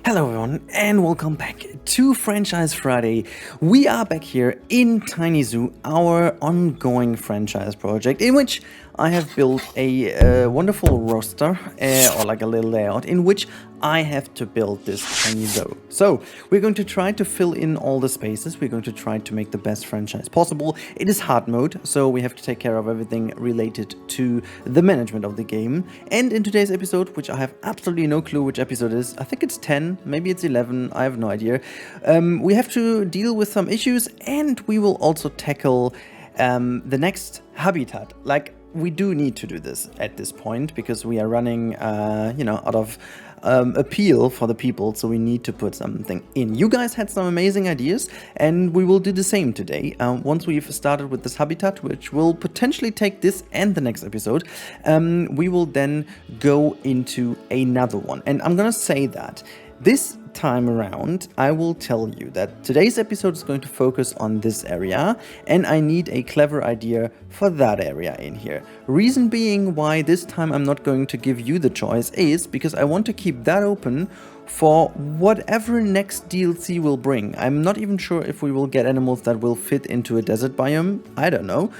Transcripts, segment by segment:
Hello everyone and welcome back to Franchise Friday. We are back here in Tiny Zoo, our ongoing franchise project in which I have built a wonderful roster or like a little layout in which I have to build this tiny zoo. So we're going to try to fill in all the spaces. We're going to try to make the best franchise possible. It is hard mode, so we have to take care of everything related to the management of the game. And in today's episode, which I have absolutely no clue which episode it is, I think it's 10, maybe it's 11, I have no idea. We have to deal with some issues, and we will also tackle the next habitat. Like, we do need to do this at this point because we are running, out of appeal for the people, so we need to put something in. You guys had some amazing ideas, and we will do the same today. Once we've started with this habitat, which will potentially take this and the next episode, we will then go into another one. And I'm gonna say that this time around, I will tell you that today's episode is going to focus on this area, and I need a clever idea for that area in here. Reason being why this time I'm not going to give you the choice is because I want to keep that open for whatever next DLC will bring. I'm not even sure if we will get animals that will fit into a desert biome. I don't know.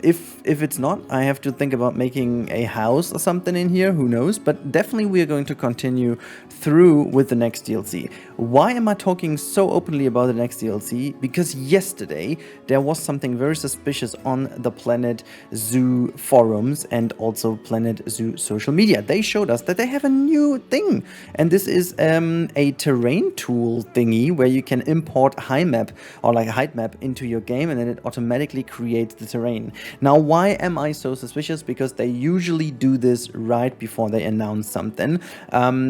If it's not, I have to think about making a house or something in here, who knows, but definitely we are going to continue through with the next DLC. Why am I talking so openly about the next DLC? Because yesterday there was something very suspicious on the Planet Zoo forums and also Planet Zoo social media. They showed us that they have a new thing, and this is a terrain tool thingy where you can import height map or like a height map into your game, and then it automatically creates the terrain. Now, why am I so suspicious? Because they usually do this right before they announce something,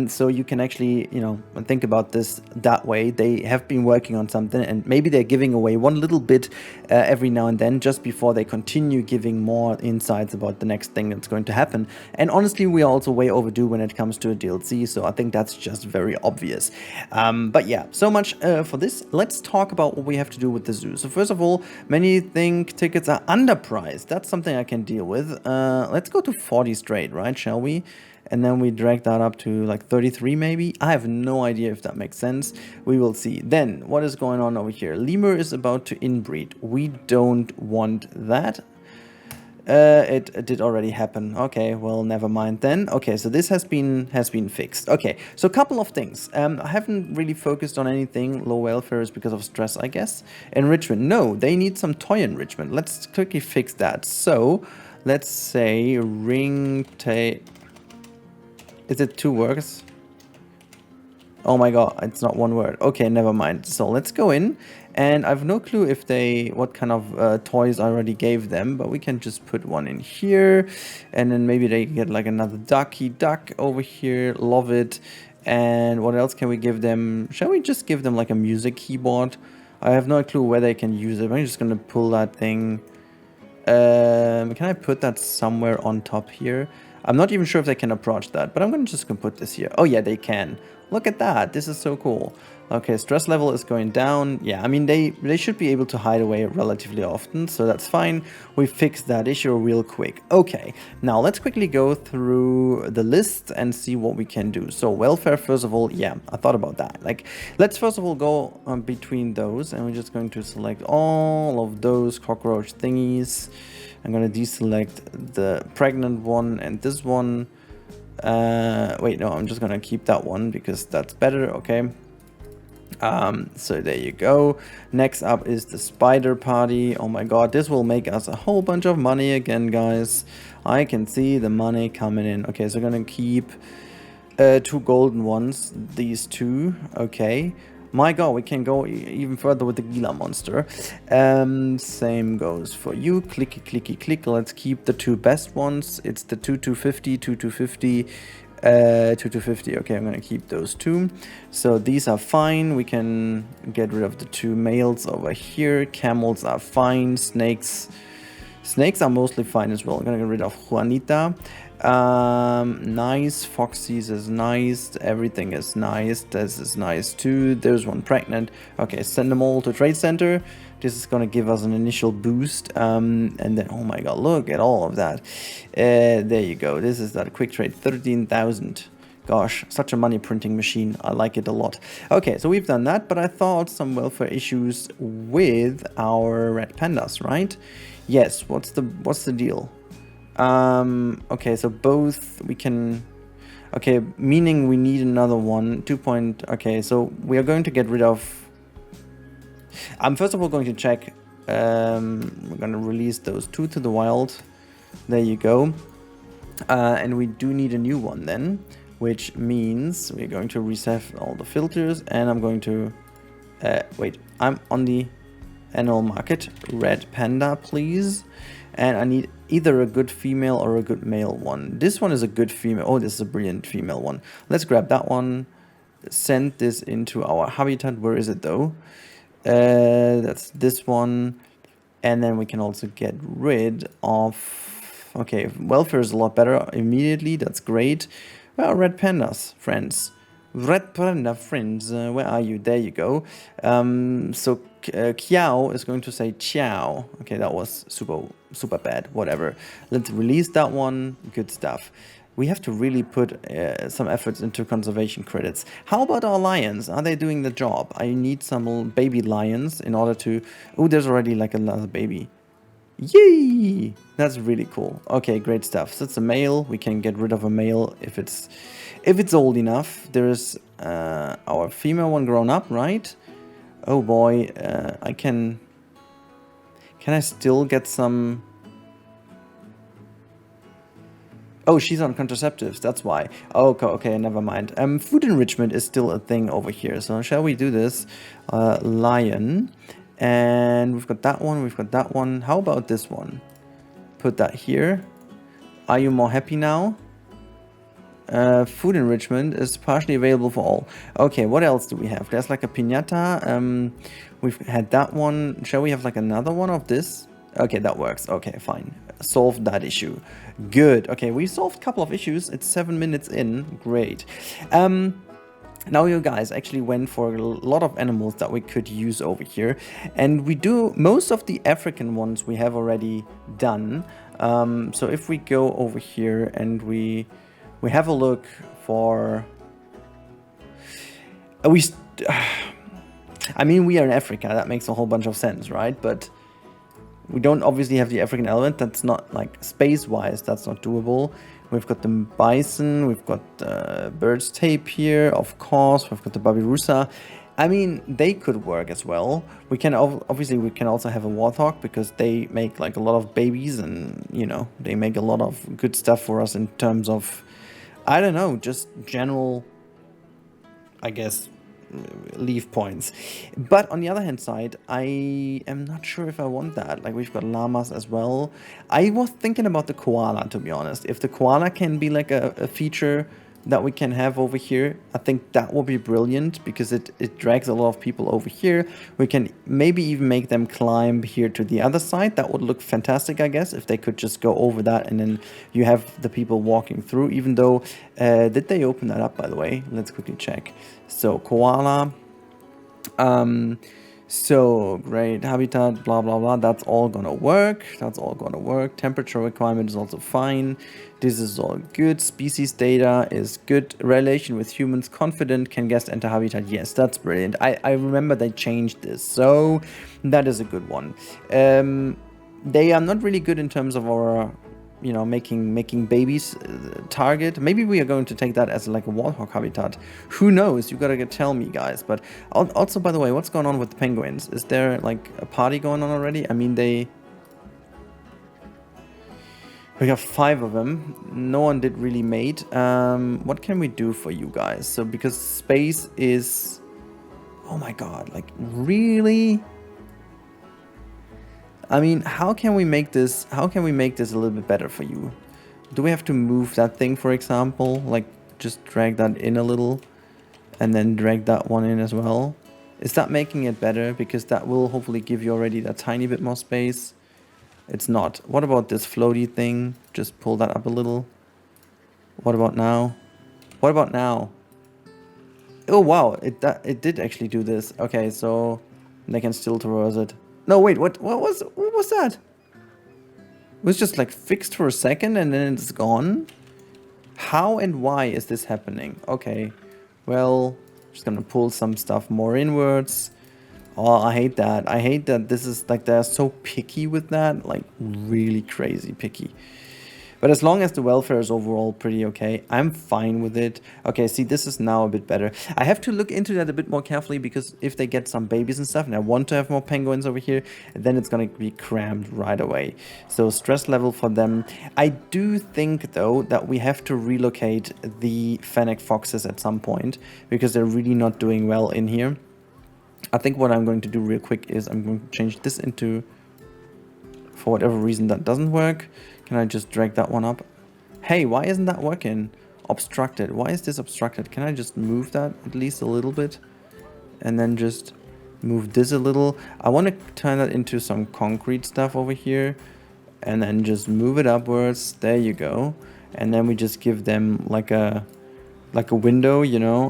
so you can actually, think about this that way. They have been working on something, and maybe they're giving away one little bit every now and then just before they continue giving more insights about the next thing that's going to happen. And honestly, we are also way overdue when it comes to a DLC, so I think that's just very obvious. But yeah, so much for this. Let's talk about what we have to do with the zoo. So first of all, many think tickets are underpriced. That's something I can deal with. Let's go to 40 straight, right? Shall we? And then we drag that up to like 33 maybe. I have no idea if that makes sense. We will see. Then, what is going on over here? Lemur is about to inbreed. We don't want that. It did already happen. Okay, well, never mind then. Okay, so this has been fixed. Okay, so a couple of things. I haven't really focused on anything. Low welfare is because of stress, I guess. Enrichment. No, they need some toy enrichment. Let's quickly fix that. So, let's say ring tape. Is it 2 words? Oh my god, it's not 1 word. Okay, never mind. So let's go in, and I have no clue if what kind of toys I already gave them, but we can just put one in here, and then maybe they get like another duck over here. Love it. And what else can we give them? Shall we just give them like a music keyboard? I have no clue where they can use it. I'm just gonna pull that thing. Can I put that somewhere on top here? I'm not even sure if they can approach that, but I'm just gonna put this here. Oh yeah, they can. Look at that. This is so cool. Okay, stress level is going down. Yeah, I mean, they should be able to hide away relatively often, so that's fine. We fixed that issue real quick. Okay, now let's quickly go through the list and see what we can do. So welfare, first of all, yeah, I thought about that. Like, let's first of all go between those, and we're just going to select all of those cockroach thingies. I'm gonna deselect the pregnant one and this one. Wait, no, I'm just gonna keep that one because that's better. Okay. So there you go. Next up is the spider party. Oh my god, this will make us a whole bunch of money again, guys. I can see the money coming in. Okay, so I'm gonna keep 2 golden ones, these 2. Okay. My god, we can go even further with the Gila monster. Same goes for you. Clicky, clicky, click. Let's keep the 2 best ones. It's the 2250, 2250, 2250. Okay, I'm gonna keep those 2. So these are fine. We can get rid of the 2 males over here. Camels are fine. Snakes are mostly fine as well. I'm gonna get rid of Juanita. Nice. Foxy's is nice. Everything is nice. This is nice too. There's one pregnant. Okay, send them all to Trade Center. This is gonna give us an initial boost. And then, oh my god, look at all of that. There you go. This is that quick trade. 13,000. Gosh, such a money printing machine. I like it a lot. Okay, so we've done that, but I thought some welfare issues with our red pandas, right? Yes, what's the deal? Okay, so both we can... Okay, meaning we need another one. Okay, so we are going to get rid of... I'm first of all going to check. We're going to release those two to the wild. There you go. And we do need a new one then, which means we're going to reset all the filters, and I'm going to... wait, I'm on the animal market. Red panda, please. And I need either a good female or a good male one. This one is a good female. Oh, this is a brilliant female one. Let's grab that one. Send this into our habitat. Where is it though? That's this one. And then we can also get rid of... Okay, welfare is a lot better immediately. That's great. Well, red pandas, friends. Red panda friends, where are you? There you go. So Kiao is going to say ciao. Okay, that was super bad. Whatever. Let's release that one. Good stuff. We have to really put some efforts into conservation credits. How about our lions? Are they doing the job? I need some baby lions in order to... Oh, there's already like another baby. Yay! That's really cool. Okay, great stuff. So it's a male. We can get rid of a male if it's old enough. There's our female one grown up, right? Oh boy, can I still get some... Oh, she's on contraceptives, that's why. Oh, okay, never mind. Food enrichment is still a thing over here. So shall we do this? Lion. And we've got that one, we've got that one. How about this one? Put that here. Are you more happy now? Food enrichment is partially available for all. Okay, what else do we have? There's like a piñata. We've had that one. Shall we have like another one of this? Okay, that works. Okay, fine. Solved that issue. Good. Okay, we solved a couple of issues. It's 7 minutes in. Great. Now you guys actually went for a lot of animals that we could use over here. And we do most of the African ones we have already done. So if we go over here and we have a look for... I mean, we are in Africa. That makes a whole bunch of sense, right? But we don't obviously have the African elephant. That's not, like, space-wise, that's not doable. We've got the bison. We've got bird's tape here, of course. We've got the babirusa. I mean, they could work as well. We can obviously we can also have a warthog because they make like a lot of babies, and you know they make a lot of good stuff for us in terms of, I don't know, just general, I guess, leave points. But on the other hand side, I am not sure if I want that. Like, we've got llamas as well. I was thinking about the koala, to be honest. If the koala can be like a feature that we can have over here, I think that would be brilliant because it drags a lot of people over here. We can maybe even make them climb here to the other side. That would look fantastic, I guess, if they could just go over that and then you have the people walking through, even though... did they open that up, by the way? Let's quickly check. So, koala. So, great habitat, blah, blah, blah. That's all gonna work. That's all gonna work. Temperature requirement is also fine. This is all good. Species data is good. Relation with humans, confident. Can guest enter habitat? Yes, that's brilliant. I remember they changed this. So, that is a good one. They are not really good in terms of our... you know, making babies target. Maybe we are going to take that as like a warthog habitat. Who knows? You gotta tell me, guys. But also, by the way, what's going on with the penguins? Is there like a party going on already? I mean, we have 5 of them. No one did really mate. What can we do for you guys? So because space is... Oh my god, like really? I mean, how can we make this a little bit better for you? Do we have to move that thing, for example? Like, just drag that in a little and then drag that one in as well? Is that making it better? Because that will hopefully give you already that tiny bit more space. It's not. What about this floaty thing? Just pull that up a little. What about now? What about now? Oh, wow. It did actually do this. Okay, so they can still traverse it. No, wait, what was that? It was just like fixed for a second and then it's gone. How and why is this happening? Okay, well, just gonna pull some stuff more inwards. Oh, I hate that. I hate that this is like, they're so picky with that, like really crazy picky. But as long as the welfare is overall pretty okay, I'm fine with it. Okay, see, this is now a bit better. I have to look into that a bit more carefully, because if they get some babies and stuff, and I want to have more penguins over here, then it's going to be crammed right away. So stress level for them. I do think, though, that we have to relocate the fennec foxes at some point, because they're really not doing well in here. I think what I'm going to do real quick is I'm going to change this into, for whatever reason that doesn't work. Can I just drag that one up? Hey, why isn't that working? Obstructed. Why is this obstructed? Can I just move that at least a little bit? And then just move this a little. I want to turn that into some concrete stuff over here. And then just move it upwards. There you go. And then we just give them like a window, you know,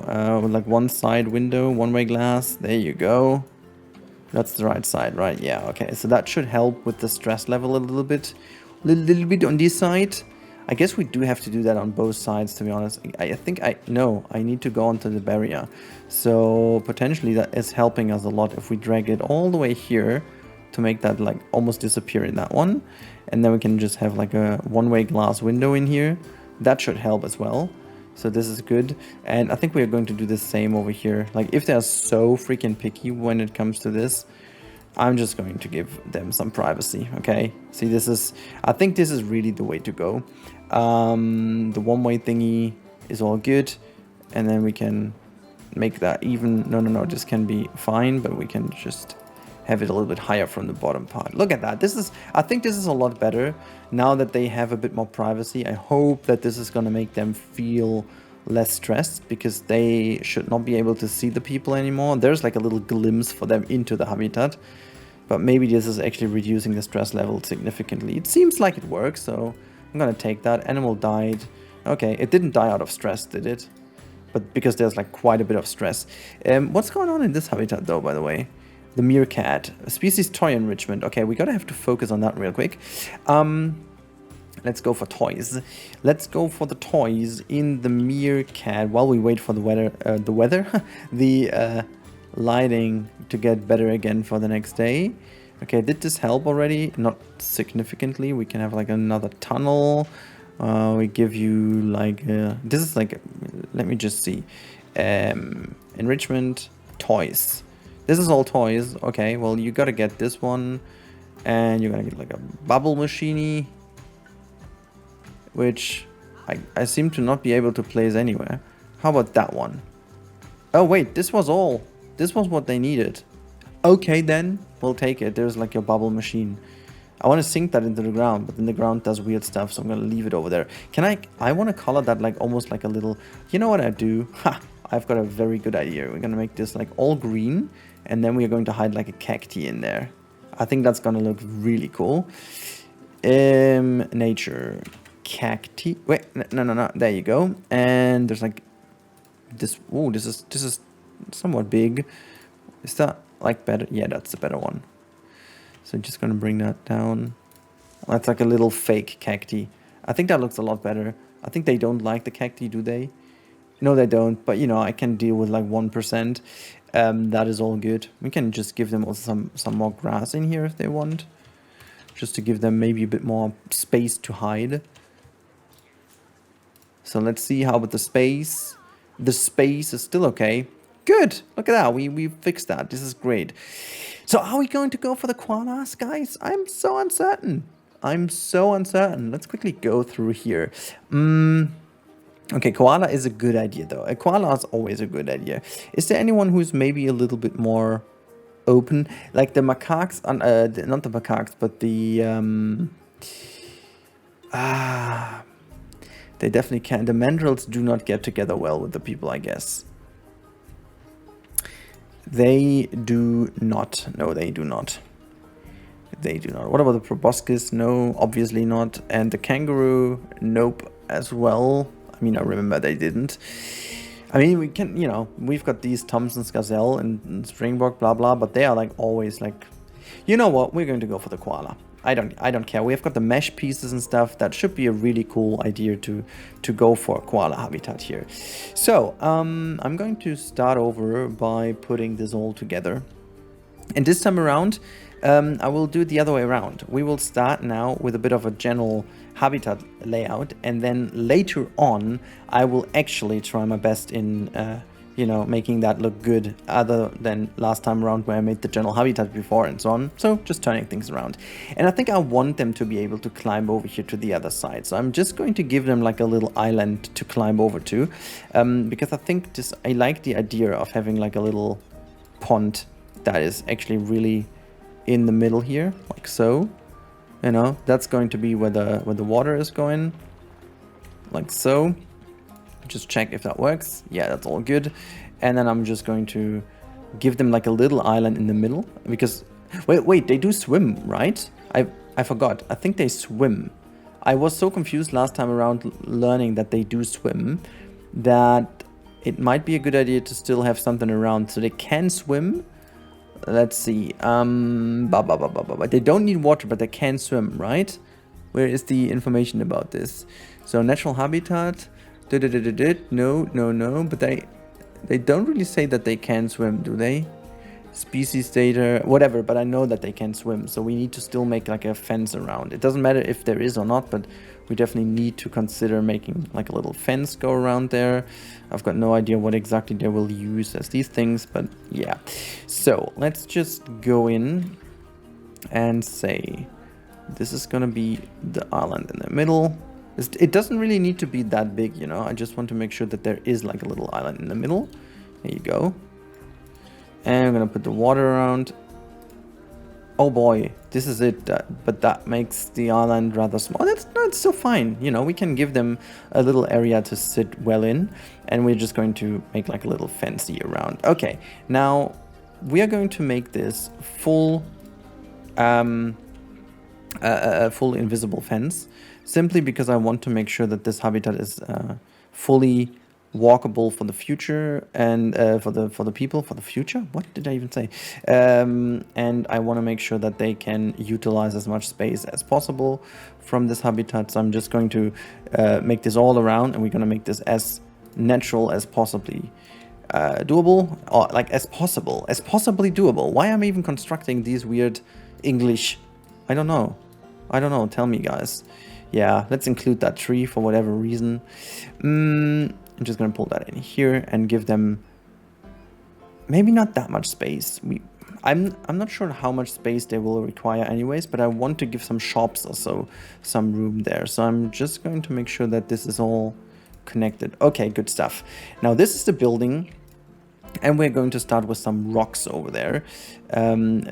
like one side window, one-way glass. There you go. That's the right side, right? Yeah, okay. So that should help with the stress level a little bit. Little bit on this side. I guess we do have to do that on both sides, to be honest. I think I need to go onto the barrier. So potentially that is helping us a lot if we drag it all the way here to make that like almost disappear in that one. And then we can just have like a one-way glass window in here. That should help as well. So this is good. And I think we're going to do the same over here. Like if they're so freaking picky when it comes to this, I'm just going to give them some privacy, okay? See, I think this is really the way to go. The one-way thingy is all good. And then we can make that even, no, this can be fine, but we can just have it a little bit higher from the bottom part. Look at that. I think this is a lot better now that they have a bit more privacy. I hope that this is gonna make them feel less stressed, because they should not be able to see the people anymore. There's like a little glimpse for them into the habitat. But maybe this is actually reducing the stress level significantly. It seems like it works, so I'm gonna take that. Animal died. Okay, it didn't die out of stress, did it? But because there's like quite a bit of stress. What's going on in this habitat though, by the way? The meerkat. Species toy enrichment. Okay, we gotta have to focus on that real quick. Let's go for toys. Let's go for the toys in the meerkat while we wait for the lighting to get better again for the next day. Okay, did this help already? Not significantly. We can have like another tunnel. We give you like this is like, let me just see, enrichment toys. This is all toys. Okay, well, you gotta get this one, and you're gonna get like a bubble machine, which I seem to not be able to place anywhere. How about that one? Oh wait, this was what they needed. Okay, then we'll take it. There's like your bubble machine. I want to sink that into the ground, but then the ground does weird stuff, so I'm gonna leave it over there. I want to color that like almost like a little, you know what I do? Ha! I've got a very good idea. We're gonna make this like all green, and then we're going to hide like a cacti in there. I think that's gonna look really cool. Nature cacti. Wait, no. There you go. And there's like this. Oh, this is somewhat big. Is that like better? Yeah, that's the better one. So I'm just gonna bring that down. That's like a little fake cacti. I think that looks a lot better. I think they don't like the cacti, do they? No, they don't. But you know, I can deal with like 1%. That is all good. We can just give them also some more grass in here if they want, just to give them maybe a bit more space to hide. So let's see how about the space. The space is still okay. Good. Look at that. We fixed that. This is great. So are we going to go for the koalas, guys? I'm so uncertain. Let's quickly go through here. Okay, koala is a good idea, though. A koala is always a good idea. Is there anyone who's maybe a little bit more open? Like the macaques, not the macaques, but the... they definitely can. The mandrills do not get together well with the people, I guess. They do not. No, they do not. They do not. What about the proboscis? No, obviously not. And the kangaroo? Nope, as well. I mean, I remember they didn't. I mean, we can, you know, we've got these Thompson's gazelle and springbok, blah, blah, but they are like always like, you know what? We're going to go for the koala. I don't care. We've got the mesh pieces and stuff. That should be a really cool idea to go for koala habitat here. So I'm going to start over by putting this all together. And this time around, I will do it the other way around. We will start now with a bit of a general habitat layout, and then later on, I will actually try my best in, you know, making that look good, other than last time around where I made the general habitat before and so on. So just turning things around. And I think I want them to be able to climb over here to the other side. So I'm just going to give them like a little island to climb over to, because I think I like the idea of having like a little pond that is actually really in the middle here, like so. You know, that's going to be where the water is going, like so. Just check if that works. Yeah, that's all good. And then I'm just going to give them like a little island in the middle, because wait, they do swim, right? I forgot. I think they swim. I was so confused last time around learning that they do swim, that it might be a good idea to still have something around so they can swim. Let's see. They don't need water, but they can swim, right? Where is the information about this? So natural habitat. No. But they don't really say that they can swim, do they? Species data, whatever. But I know that they can swim, so we need to still make like a fence around. It doesn't matter if there is or not, but we definitely need to consider making like a little fence go around there. I've got no idea what exactly they will use as these things, but yeah. So let's just go in and say this is gonna be the island in the middle. It doesn't really need to be that big, you know. I just want to make sure that there is like a little island in the middle. There you go. And I'm gonna put the water around. Oh boy, this is it, but that makes the island rather small. That's still fine, you know, we can give them a little area to sit well in, and we're just going to make like a little fancy around. Okay, now we are going to make this full full invisible fence, simply because I want to make sure that this habitat is fully walkable for the future, and for the people for the future. What did I even say? And I want to make sure that they can utilize as much space as possible from this habitat. So I'm just going to make this all around, and we're going to make this as natural as possibly doable, or like as possibly doable. Why am I even constructing these weird English? I don't know. Tell me, guys. Yeah, let's include that tree for whatever reason. I'm just gonna pull that in here and give them maybe not that much space. I'm not sure how much space they will require anyways, but I want to give some shops or so some room there. So I'm just going to make sure that this is all connected. Okay, good stuff. Now this is the building, and we're going to start with some rocks over there,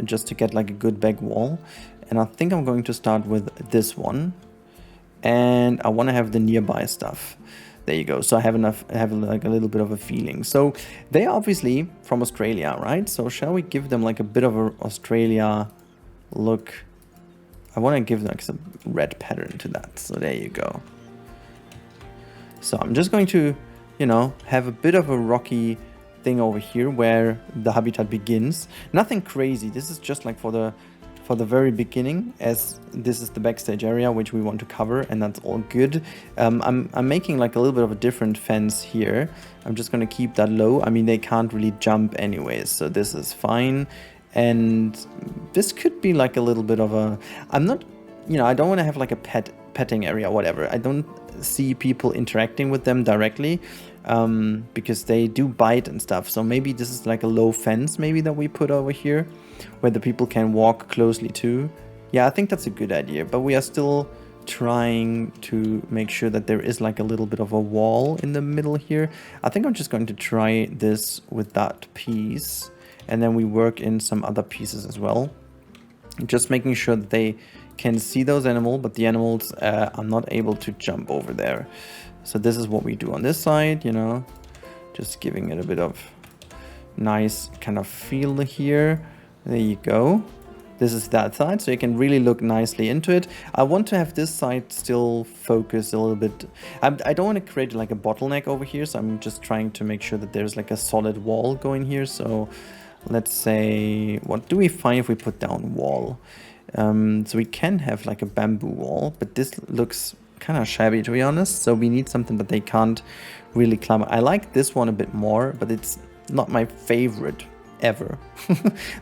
just to get like a good back wall. And I think I'm going to start with this one, and I want to have the nearby stuff. There you go. So I have like a little bit of a feeling. So they are obviously from Australia, right? So shall we give them like a bit of an Australia look? I want to give like some red pattern to that. So there you go. So I'm just going to, you know, have a bit of a rocky thing over here where the habitat begins. Nothing crazy. This is just like for the very beginning, as this is the backstage area which we want to cover, and that's all good. I'm making like a little bit of a different fence here. I'm just going to keep that low. I mean, they can't really jump anyways, so this is fine. And this could be like a little bit of a, I'm not, you know, I don't want to have like a petting area or whatever. I don't see people interacting with them directly, because they do bite and stuff. So maybe this is like a low fence maybe that we put over here, where the people can walk closely to. Yeah, I think that's a good idea, but we are still trying to make sure that there is like a little bit of a wall in the middle here. I think I'm just going to try this with that piece, and then we work in some other pieces as well. Just making sure that they can see those animals, but the animals are not able to jump over there. So this is what we do on this side, you know, just giving it a bit of nice kind of feel here. There you go. This is that side, so you can really look nicely into it. I want to have this side still focused a little bit. I don't want to create like a bottleneck over here, so I'm just trying to make sure that there's like a solid wall going here. So let's say, what do we find if we put down wall? So we can have like a bamboo wall, but this looks kind of shabby, to be honest. So we need something that they can't really climb. I like this one a bit more, but it's not my favorite ever.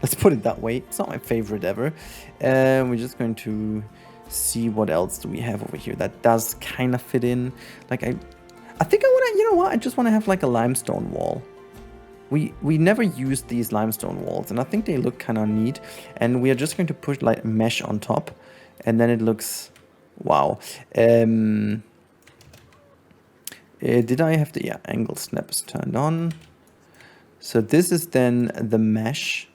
Let's put it that way. It's not my favorite ever. We're just going to see what else do we have over here that does kind of fit in. Like I think I want to, you know what? I just want to have like a limestone wall. We never used these limestone walls, and I think they look kind of neat. And we are just going to put like mesh on top, and then it looks, wow. Did I have the, yeah, angle snap is turned on. So this is then the mesh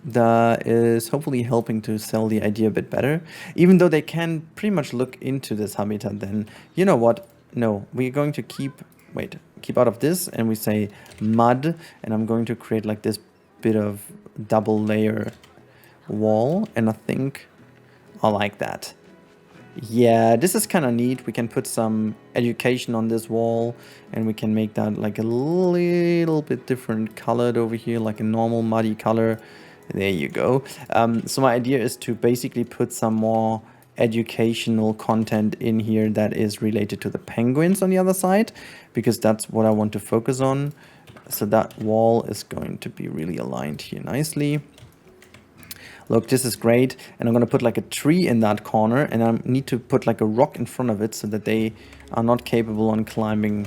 that is hopefully helping to sell the idea a bit better. Even though they can pretty much look into this habitat, then, you know what? No, we're going to keep out of this, and we say mud, and I'm going to create like this bit of double layer wall, and I think I like that. Yeah, this is kind of neat. We can put some education on this wall, and we can make that like a little bit different colored over here, like a normal muddy color. There you go. So my idea is to basically put some more educational content in here that is related to the penguins on the other side, because that's what I want to focus on. So that wall is going to be really aligned here nicely. Look, this is great. And I'm going to put like a tree in that corner, and I need to put like a rock in front of it so that they are not capable on climbing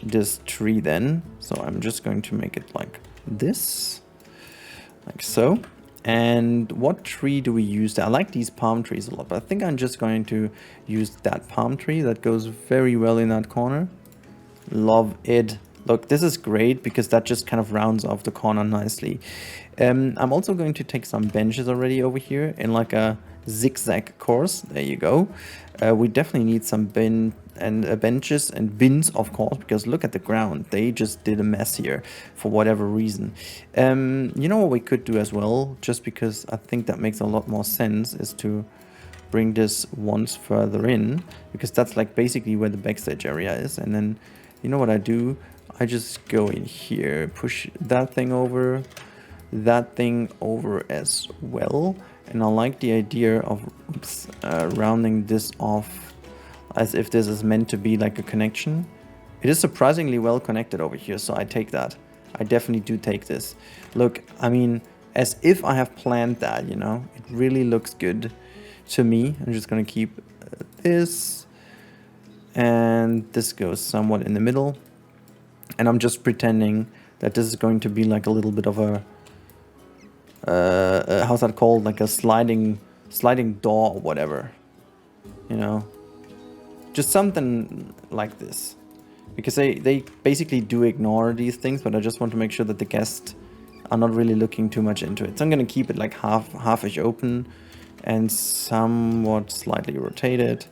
this tree then. So I'm just going to make it like this, like so. And what tree do we use? I like these palm trees a lot, but I think I'm just going to use that palm tree. That goes very well in that corner. Love it. Look, this is great because that just kind of rounds off the corner nicely. I'm also going to take some benches already over here in like a zigzag course. There you go. We definitely need some benches and bins, of course, because look at the ground. They just did a mess here for whatever reason. You know what we could do as well, just because I think that makes a lot more sense, is to bring this once further in, because that's like basically where the backstage area is. And then, you know what I do? I just go in here, push that thing over as well. And I like the idea of rounding this off as if this is meant to be like a connection. It is surprisingly well connected over here, so I take that. I definitely do take this. Look, I mean, as if I have planned that, you know? It really looks good to me. I'm just gonna keep this, and this goes somewhat in the middle. And I'm just pretending that this is going to be like a little bit of a how's that called? Like a sliding door or whatever, you know? Just something like this. Because they basically do ignore these things, but I just want to make sure that the guests are not really looking too much into it. So I'm going to keep it like half-ish open and somewhat slightly rotated.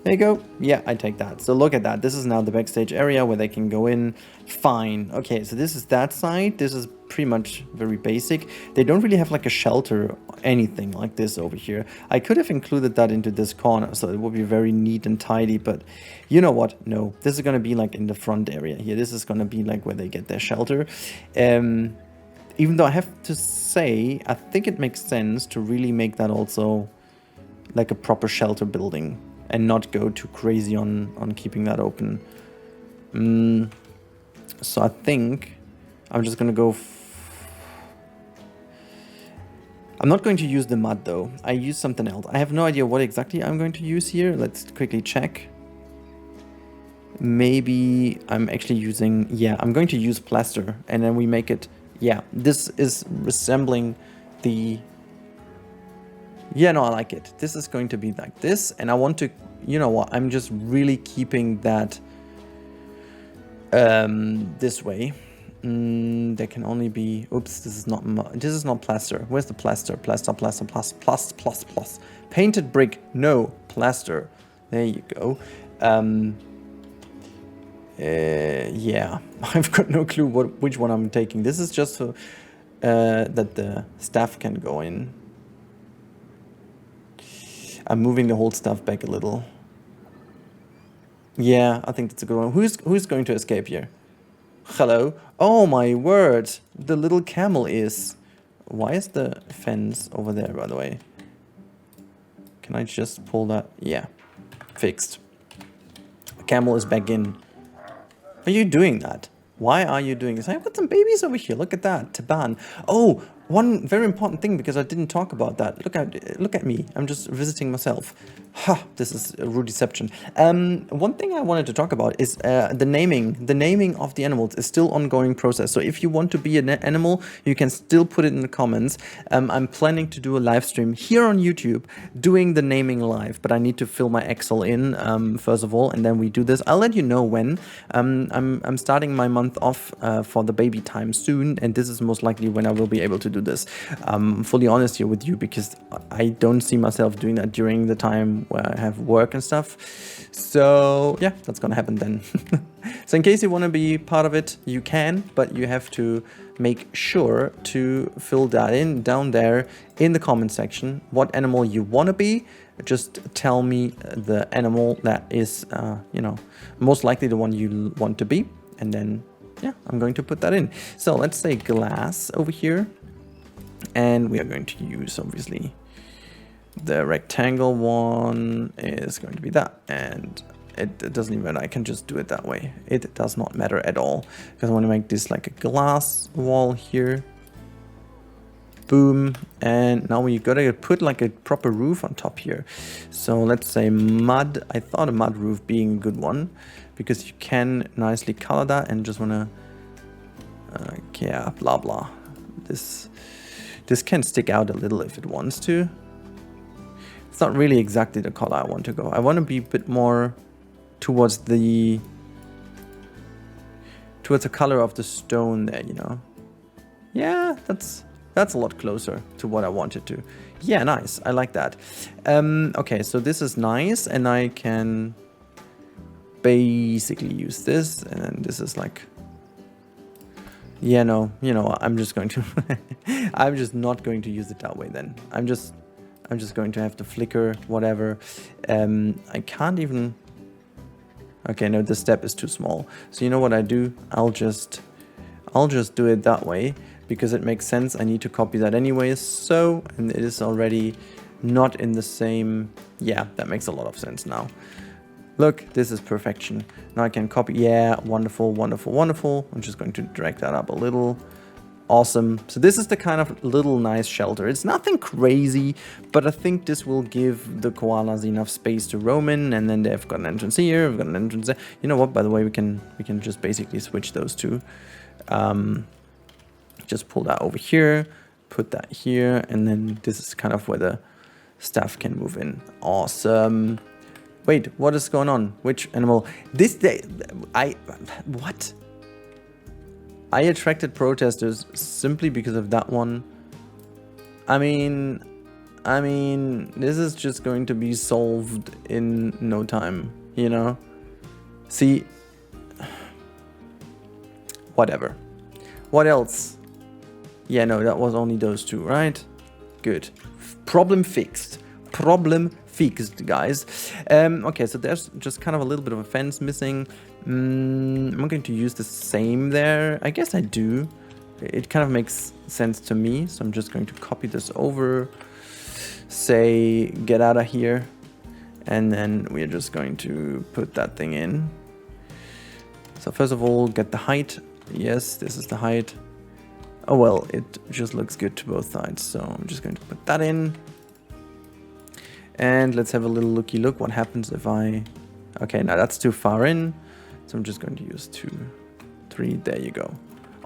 There you go. Yeah, I take that. So look at that. This is now the backstage area where they can go in. Fine. Okay, so this is that side. This is pretty much very basic. They don't really have like a shelter or anything like this over here. I could have included that into this corner, so it would be very neat and tidy, but you know what? No, this is going to be like in the front area here. This is going to be like where they get their shelter. Even though I have to say, I think it makes sense to really make that also like a proper shelter building, and not go too crazy on keeping that open. So I think I'm just gonna go... I'm not going to use the mud though. I use something else. I have no idea what exactly I'm going to use here. Let's quickly check. Maybe I'm actually using... Yeah, I'm going to use plaster, and then we make it... Yeah, this is resembling the... Yeah, no, I like it. This is going to be like this, and I want to, you know what, I'm just really keeping that this way. There can only be, oops, this is not plaster. Where's the plaster? Plaster, plus. Painted brick, no, plaster. There you go. Yeah, I've got no clue which one I'm taking. This is just so that the staff can go in. I'm moving the whole stuff back a little. Yeah, I think that's a good one. Who's going to escape here? Hello? Oh my word! The little camel is. why is the fence over there, by the way? Can I just pull that? Yeah, fixed. The camel is back in. Are you doing that? Why are you doing this? I've got some babies over here. Look at that. Taban. Oh, one very important thing, because I didn't talk about that. Look at me. I'm just visiting myself. Ha, this is a rude deception. One thing I wanted to talk about is the naming. The naming of the animals is still ongoing process. So if you want to be an animal, you can still put it in the comments. I'm planning to do a live stream here on YouTube doing the naming live, but I need to fill my Excel in first of all, and then we do this. I'll let you know when. I'm starting my month off for the baby time soon, and this is most likely when I will be able to do this. I'm fully honest here with you, because I don't see myself doing that during the time where I have work and stuff. So yeah, that's gonna happen then. So in case you want to be part of it, you can, but you have to make sure to fill that in down there in the comment section. What animal you want to be, just tell me the animal that is, you know, most likely the one you want to be, and then yeah, I'm going to put that in. So let's say glass over here, and we are going to use obviously the rectangle one is going to be that, and it doesn't even matter. I can just do it that way. It does not matter at all, because I want to make this like a glass wall here. Boom. And now we gotta put like a proper roof on top here. So let's say mud. I thought a mud roof being a good one, because you can nicely color that, and just wanna yeah, blah blah. This can stick out a little if it wants to. It's not really exactly the color I want to go. I want to be a bit more towards the color of the stone there, you know. Yeah, that's a lot closer to what I wanted to. Yeah, nice. I like that. Okay, so this is nice, and I can basically use this, and then this is like, yeah, no, you know, I'm just going to I'm just not going to use it that way then. I'm just going to have to flicker whatever. I can't even. Okay, no, this step is too small. So you know what I do? I'll just do it that way, because it makes sense. I need to copy that anyways. So, and it is already not in the same. Yeah, that makes a lot of sense now. Look, this is perfection. Now I can copy. Yeah, wonderful, wonderful, wonderful. I'm just going to drag that up a little. Awesome. So this is the kind of little nice shelter. It's nothing crazy, but I think this will give the koalas enough space to roam in, and then they've got an entrance here, we've got an entrance there. You know what, by the way, we can just basically switch those two. Just pull that over here, put that here, and then this is kind of where the stuff can move in. Awesome. Wait, what is going on? Which animal? This day, what? I attracted protesters simply because of that one. I mean, this is just going to be solved in no time, you know? See, whatever. What else? Yeah, no, that was only those two, right? Good. Problem fixed. Problem fixed, guys. Okay, so there's just kind of a little bit of a fence missing. I'm going to use the same there. I guess I do. It kind of makes sense to me. So I'm just going to copy this over. Say, get out of here. And then we're just going to put that thing in. So first of all, get the height. Yes, this is the height. Oh, well, it just looks good to both sides. So I'm just going to put that in. And let's have a little looky look. What happens if I... Okay, now that's too far in. So I'm just going to use 2, 3. There you go.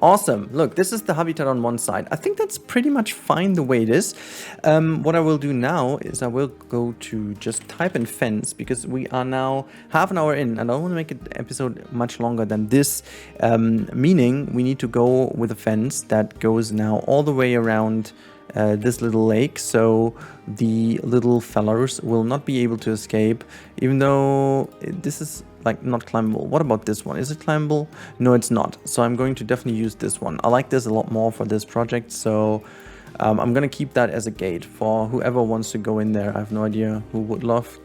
Awesome. Look, this is the habitat on one side. I think that's pretty much fine the way it is. What I will do now is I will go to just type in fence, because we are now half an hour in. I don't want to make an episode much longer than this, meaning we need to go with a fence that goes now all the way around this little lake, so the little fellows will not be able to escape, even though this is like not climbable. What about this one? Is it climbable? No, it's not. So I'm going to definitely use this one. I like this a lot more for this project, so I'm gonna keep that as a gate for whoever wants to go in there. I have no idea who would love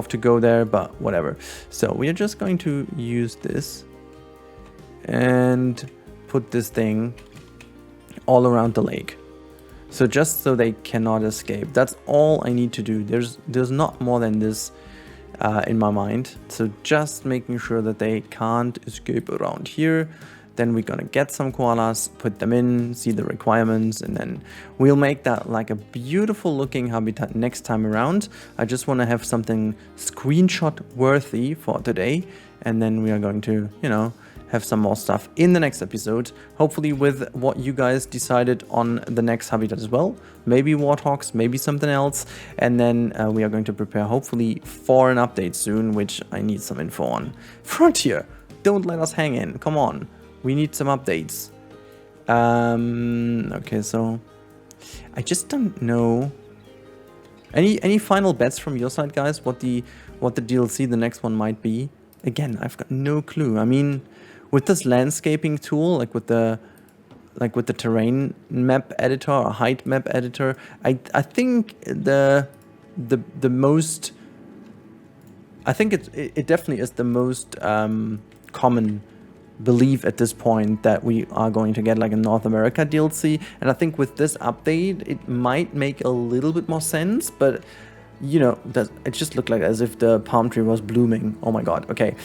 to go there, but whatever. So we are just going to use this and put this thing all around the lake. So just so they cannot escape. That's all I need to do. There's not more than this in my mind. So just making sure that they can't escape around here. Then we're gonna get some koalas, put them in, see the requirements, and then we'll make that like a beautiful looking habitat next time around. I just want to have something screenshot worthy for today, and then we are going to, you know, have some more stuff in the next episode, hopefully with what you guys decided on the next habitat as well. Maybe warthogs, maybe something else, and then we are going to prepare hopefully for an update soon, which I need some info on. Frontier, don't let us hang in, come on. We need some updates. Okay, so I just don't know. Any final bets from your side, guys? What the DLC, the next one might be? Again, I've got no clue. I mean, with this landscaping tool, like with the terrain map editor or height map editor, I think the most. I think it definitely is the most common belief at this point that we are going to get like a North America DLC, and I think with this update it might make a little bit more sense, but you know, it just looked like as if the palm tree was blooming. Oh my god. Okay,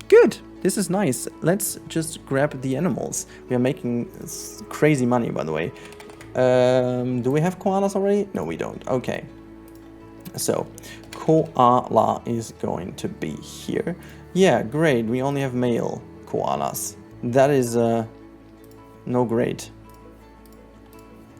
good, this is nice. Let's just grab the animals. We are making crazy money, by the way. Do we have koalas already? No, we don't. Okay, so koala is going to be here. Yeah, great. We only have male koalas. That is no great.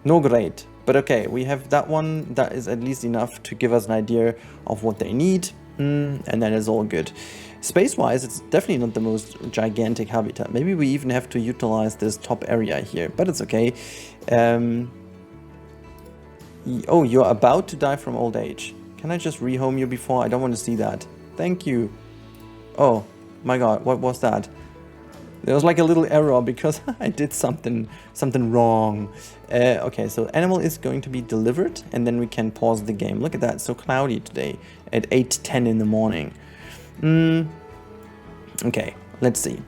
No great. But okay, we have that one. That is at least enough to give us an idea of what they need. And that is all good. Space-wise, it's definitely not the most gigantic habitat. Maybe we even have to utilize this top area here, but it's okay. Oh, you're about to die from old age. Can I just rehome you before? I don't want to see that. Thank you. Oh my god, what was that? There was like a little error because I did something wrong. Okay, so animal is going to be delivered and then we can pause the game. Look at that, so cloudy today at 8:10 in the morning. Okay, let's see.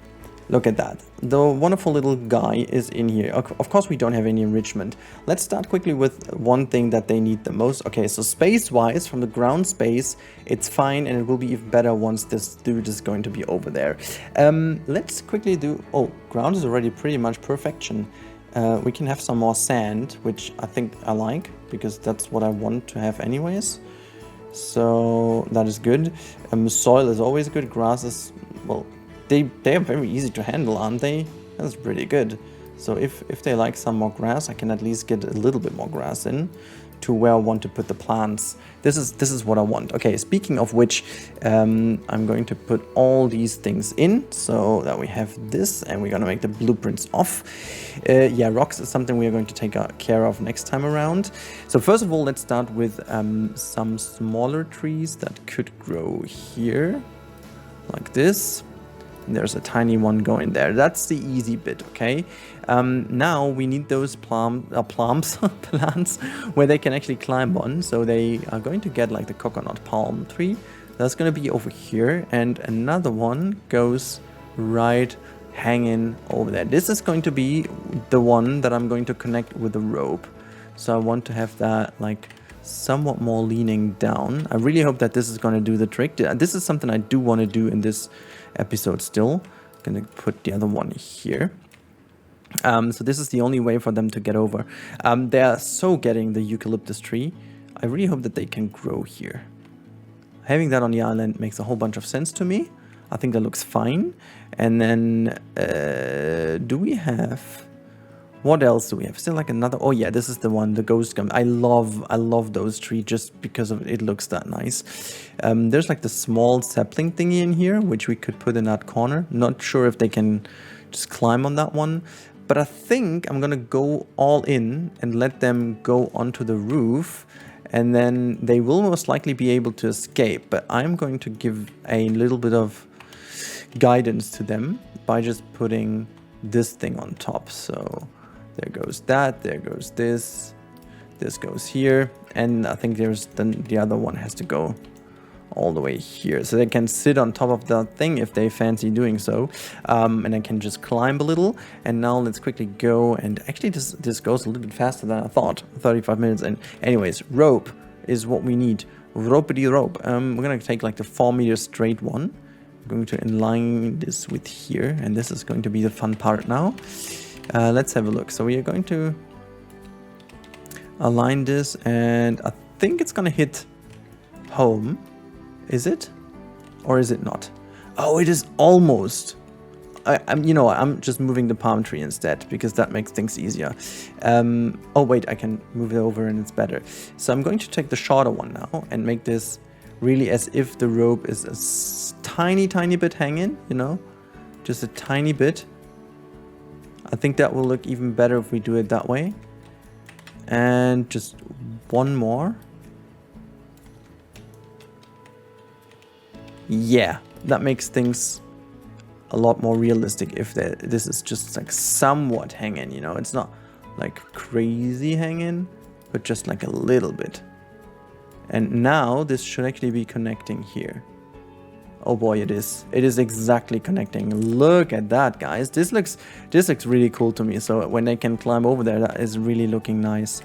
Look at that. The wonderful little guy is in here. Of course, we don't have any enrichment. Let's start quickly with one thing that they need the most. Okay, so space-wise, from the ground space, it's fine, and it will be even better once this dude is going to be over there. Let's quickly do... Oh, ground is already pretty much perfection. We can have some more sand, which I think I like, because that's what I want to have anyways. So that is good. Soil is always good. Grass is... well... They are very easy to handle, aren't they? That's pretty good. So if they like some more grass, I can at least get a little bit more grass in to where I want to put the plants. This is what I want. Okay, speaking of which, I'm going to put all these things in so that we have this, and we're gonna make the blueprints off. Yeah, rocks is something we are going to take care of next time around. So first of all, let's start with some smaller trees that could grow here, like this. There's a tiny one going there. That's the easy bit, okay? Now we need those plants where they can actually climb on. So they are going to get like the coconut palm tree. That's going to be over here. And another one goes right hanging over there. This is going to be the one that I'm going to connect with the rope. So I want to have that like somewhat more leaning down. I really hope that this is going to do the trick. This is something I do want to do in this episode still. I'm gonna put the other one here. So this is the only way for them to get over. They are so getting the eucalyptus tree. I really hope that they can grow here. Having that on the island makes a whole bunch of sense to me. I think that looks fine. And then do we have... what else do we have? Still like another... oh yeah, this is the one, the ghost gum. I love those trees just because of it looks that nice. There's like the small sapling thingy in here, which we could put in that corner. Not sure if they can just climb on that one. But I think I'm gonna go all in and let them go onto the roof. And then they will most likely be able to escape. But I'm going to give a little bit of guidance to them by just putting this thing on top. So... there goes that, there goes this goes here, and I think there's the other one has to go all the way here. So they can sit on top of that thing if they fancy doing so. And I can just climb a little. And now let's quickly go. And actually this goes a little bit faster than I thought. 35 minutes in. Anyways, rope is what we need. Ropey rope. We're going to take like the 4 meter straight one. I'm going to align this with here. And this is going to be the fun part now. Let's have a look. So we are going to align this. And I think it's going to hit home. Is it? Or is it not? Oh, it is almost. I'm just moving the palm tree instead because that makes things easier. Oh wait, I can move it over and it's better. So I'm going to take the shorter one now and make this really as if the rope is a tiny bit hanging, you know, just a tiny bit. I think that will look even better if we do it that way. And just one more. Yeah, that makes things a lot more realistic if this is just like somewhat hanging, you know. It's not like crazy hanging, but just like a little bit. And now this should actually be connecting here. Oh boy, it is. It is exactly connecting. Look at that, guys. This looks really cool to me. So when they can climb over there, that is really looking nice.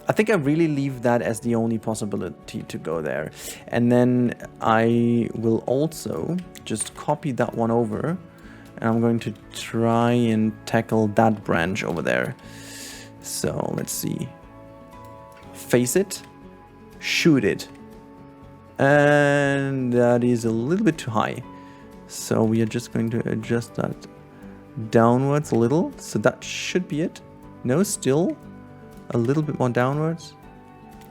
I think I really leave that as the only possibility to go there. And then I will also just copy that one over. And I'm going to try and tackle that branch over there. So let's see. Face it. Shoot it. And that is a little bit too high. So we are just going to adjust that downwards a little. So that should be it. No, still a little bit more downwards.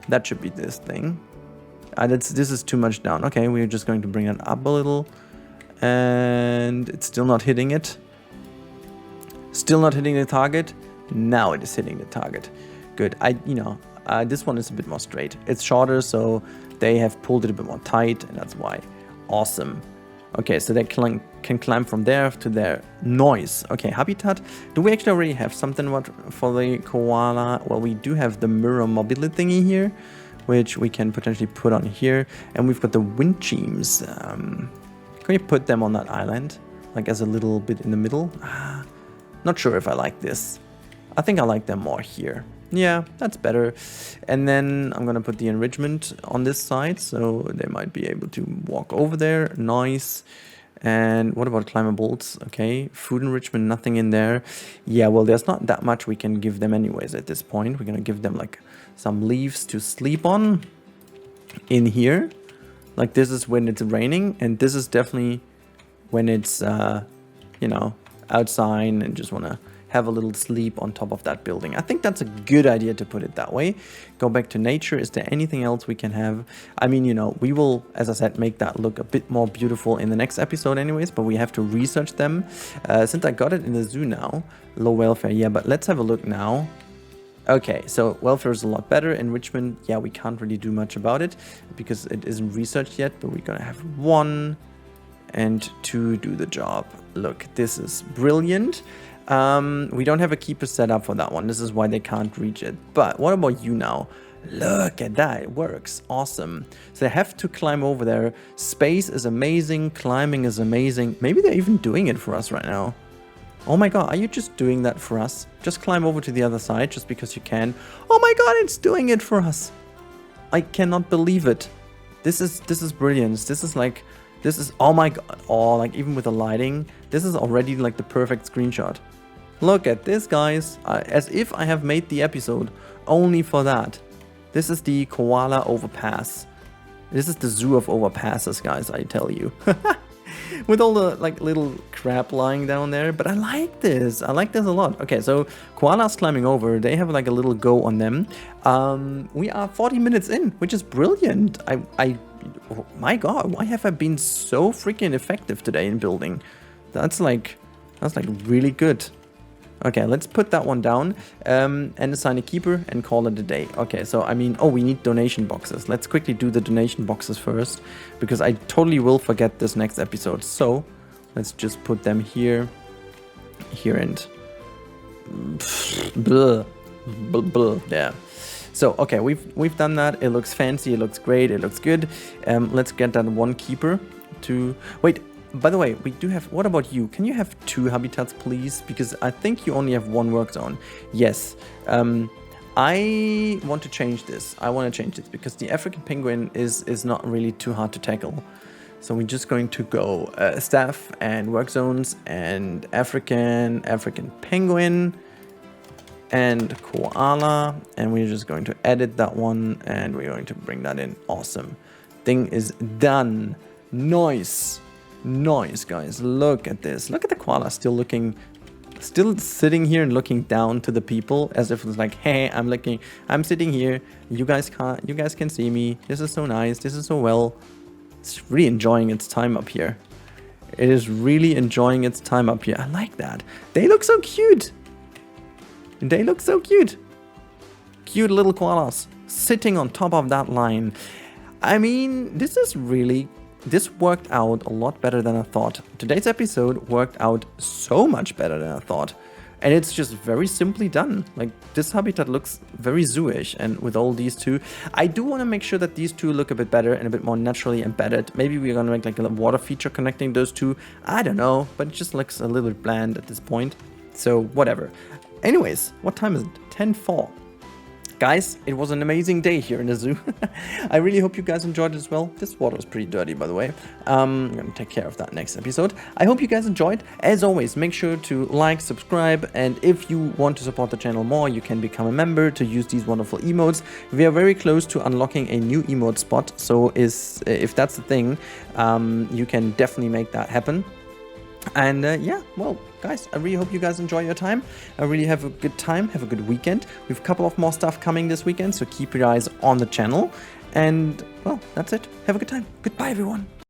That should be this thing. This is too much down. Okay, we're just going to bring it up a little. And it's still not hitting it. Still not hitting the target. Now it is hitting the target. Good. This one is a bit more straight. It's shorter, so they have pulled it a bit more tight, and that's why. Awesome. Okay, so they can climb from there to there. Noise. Okay, habitat. Do we actually already have something for the koala? Well, we do have the mirror mobility thingy here, which we can potentially put on here. And we've got the wind chimes. Can we put them on that island? Like as a little bit in the middle? Not sure if I like this. I think I like them more here. Yeah, that's better. And then I'm gonna put the enrichment on this side, so they might be able to walk over there. Nice. And what about climbables? Okay, food enrichment, nothing in there. Yeah, well, there's not that much we can give them anyways at this point. We're gonna give them like some leaves to sleep on in here. Like this is when it's raining, and this is definitely when it's, outside and just wanna have a little sleep on top of that building. I think that's a good idea to put it that way. Go back to nature. Is there anything else we can have? I mean, we will, as I said, make that look a bit more beautiful in the next episode anyways, but we have to research them. Since I got it in the zoo now, low welfare, yeah, but let's have a look now. Okay, so welfare is a lot better. Enrichment, yeah, we can't really do much about it because it isn't researched yet, but we're gonna have 1 and 2 do the job. Look, this is brilliant. We don't have a keeper set up for that one. This is why they can't reach it. But what about you now? Look at that. It works. Awesome. So they have to climb over there. Space is amazing. Climbing is amazing. Maybe they're even doing it for us right now. Oh my god, are you just doing that for us? Just climb over to the other side just because you can. Oh my god, it's doing it for us. I cannot believe it. This is brilliant. This is, oh my god. Oh, like even with the lighting, this is already like the perfect screenshot. Look at this, guys. As if I have made the episode only for that. This is the Koala overpass. This is the zoo of overpasses, guys, I tell you. With all the like little crap lying down there. But I like this. I like this a lot. Okay, so koalas climbing over. They have like a little go on them. We are 40 minutes in, which is brilliant. Oh my god, why have I been so freaking effective today in building? That's like really good. Okay, let's put that one down and assign a keeper and call it a day. Okay, so I mean, we need donation boxes. Let's quickly do the donation boxes first because I totally will forget this next episode. So let's just put them here and blah, blah, blah, yeah. So, okay, we've done that. It looks fancy, it looks great, it looks good. Let's get that one keeper to... Wait, by the way, we do have... What about you? Can you have 2 habitats, please? Because I think you only have 1 work zone. Yes. I want to change this. I want to change this because the African penguin is not really too hard to tackle. So we're just going to go staff and work zones and African penguin and koala, and we're just going to edit that one and we're going to bring that in. Awesome. Thing is done. Nice. Nice, guys. Look at this. Look at the koala still sitting here and looking down to the people as if it's like, hey, I'm sitting here. You guys can see me. This is so nice. This is so well. It's really enjoying its time up here. It is really enjoying its time up here. I like that. They look so cute. They look so cute. Cute little koalas sitting on top of that line. I mean, this worked out a lot better than I thought. Today's episode worked out so much better than I thought. And it's just very simply done. Like, this habitat looks very zoo-ish, and with all these 2, I do want to make sure that these 2 look a bit better and a bit more naturally embedded. Maybe we're going to make like a water feature connecting those 2. I don't know, but it just looks a little bit bland at this point. So, whatever. Anyways, what time is it? 10:04. Guys, it was an amazing day here in the zoo. I really hope you guys enjoyed it as well. This water is pretty dirty, by the way. I'm going to take care of that next episode. I hope you guys enjoyed. As always, make sure to like, subscribe, and if you want to support the channel more, you can become a member to use these wonderful emotes. We are very close to unlocking a new emote spot, so if that's the thing, you can definitely make that happen. And yeah, well, guys, I really hope you guys enjoy your time. I really have a good time, have a good weekend. We have a couple of more stuff coming this weekend, so keep your eyes on the channel. And, well, that's it. Have a good time. Goodbye, everyone.